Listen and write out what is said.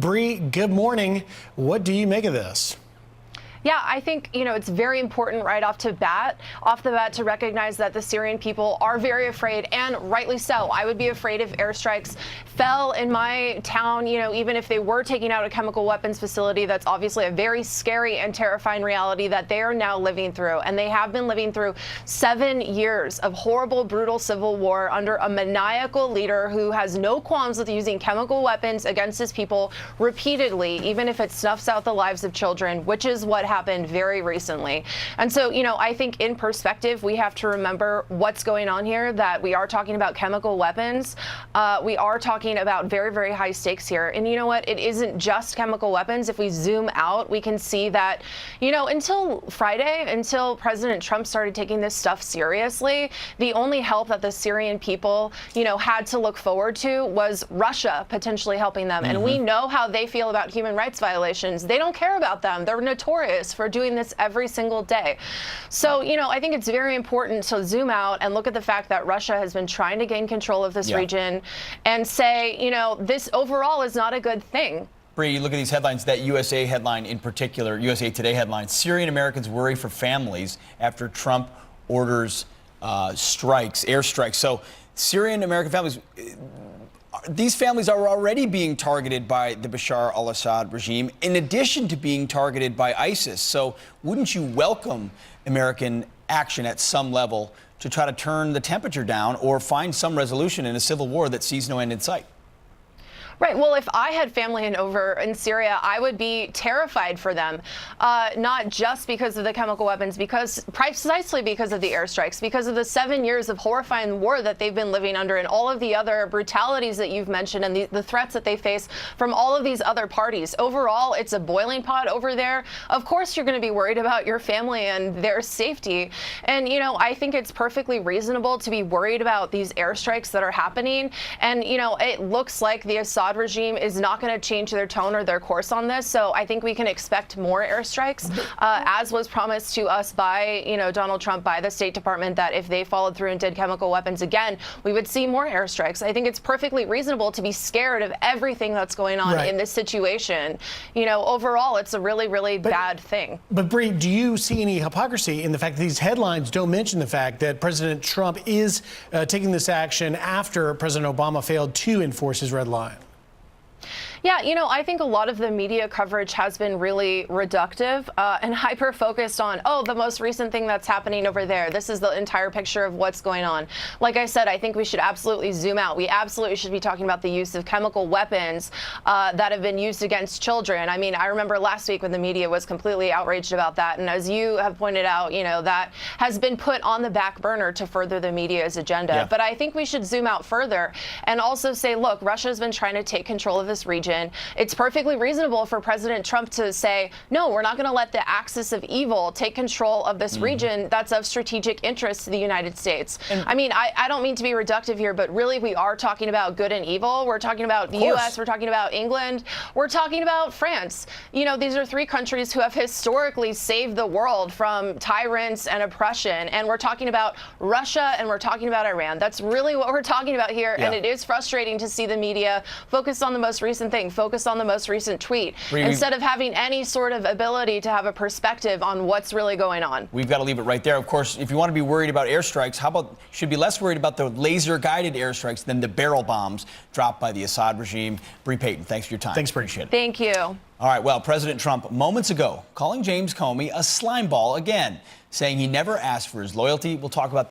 Bre, good morning. What do you make of this? Yeah, I think, it's very important right off the bat to recognize that the Syrian people are very afraid, and rightly so. I would be afraid if airstrikes fell in my town, even if they were taking out a chemical weapons facility. That's obviously a very scary and terrifying reality that they are now living through. And they have been living through 7 years of horrible, brutal civil war under a maniacal leader who has no qualms with using chemical weapons against his people repeatedly, even if it snuffs out the lives of children, which is what happened very recently. And so, I think in perspective, we have to remember what's going on here, that we are talking about chemical weapons. We are talking about very, very high stakes here. And you know what? It isn't just chemical weapons. If we zoom out, we can see that, until Friday, until President Trump started taking this stuff seriously, the only help that the Syrian people, had to look forward to was Russia potentially helping them. And we know how they feel about human rights violations. They don't care about them. They're notorious for doing this every single day. So, I think it's very important to zoom out and look at the fact that Russia has been trying to gain control of this region and say, this overall is not a good thing. Bre, you look at these headlines, that USA headline in particular, USA Today headline, Syrian Americans worry for families after Trump orders airstrikes. So Syrian American families, these families are already being targeted by the Bashar al-Assad regime, in addition to being targeted by ISIS. So wouldn't you welcome American action at some level to try to turn the temperature down or find some resolution in a civil war that sees no end in sight? Right. Well, if I had family over in Syria, I would be terrified for them, not just because of the chemical weapons, precisely because of the airstrikes, because of the 7 years of horrifying war that they've been living under, and all of the other brutalities that you've mentioned, and the threats that they face from all of these other parties. Overall, it's a boiling pot over there. Of course, you're going to be worried about your family and their safety. And, I think it's perfectly reasonable to be worried about these airstrikes that are happening. And, it looks like the Assad regime is not going to change their tone or their course on this. So I think we can expect more airstrikes, as was promised to us by, Donald Trump, by the State Department, that if they followed through and did chemical weapons again, we would see more airstrikes. I think it's perfectly reasonable to be scared of everything that's going on in this situation. Overall, it's a really, really bad thing. But Bre, do you see any hypocrisy in the fact that these headlines don't mention the fact that President Trump is taking this action after President Obama failed to enforce his red line? Yeah, I think a lot of the media coverage has been really reductive and hyper-focused on, the most recent thing that's happening over there. This is the entire picture of what's going on. Like I said, I think we should absolutely zoom out. We absolutely should be talking about the use of chemical weapons that have been used against children. I mean, I remember last week when the media was completely outraged about that. And as you have pointed out, that has been put on the back burner to further the media's agenda. Yeah. But I think we should zoom out further and also say, look, Russia's been trying to take control of this region. It's perfectly reasonable for President Trump to say, no, we're not going to let the axis of evil take control of this region that's of strategic interest to the United States. I mean, I don't mean to be reductive here, but really we are talking about good and evil. We're talking about the U.S., we're talking about England, we're talking about France. These are 3 countries who have historically saved the world from tyrants and oppression. And we're talking about Russia and we're talking about Iran. That's really what we're talking about here. Yeah. And it is frustrating to see the media focus on the most recent thing, focus on the most recent tweet, instead of having any sort of ability to have a perspective on what's really going on. We've got to leave it right there. Of course, if you want to be worried about airstrikes, how about should be less worried about the laser-guided airstrikes than the barrel bombs dropped by the Assad regime. Bre Payton, thanks for your time. Thanks, appreciate it. Thank you. All right, well, President Trump moments ago calling James Comey a slimeball again, saying he never asked for his loyalty. We'll talk about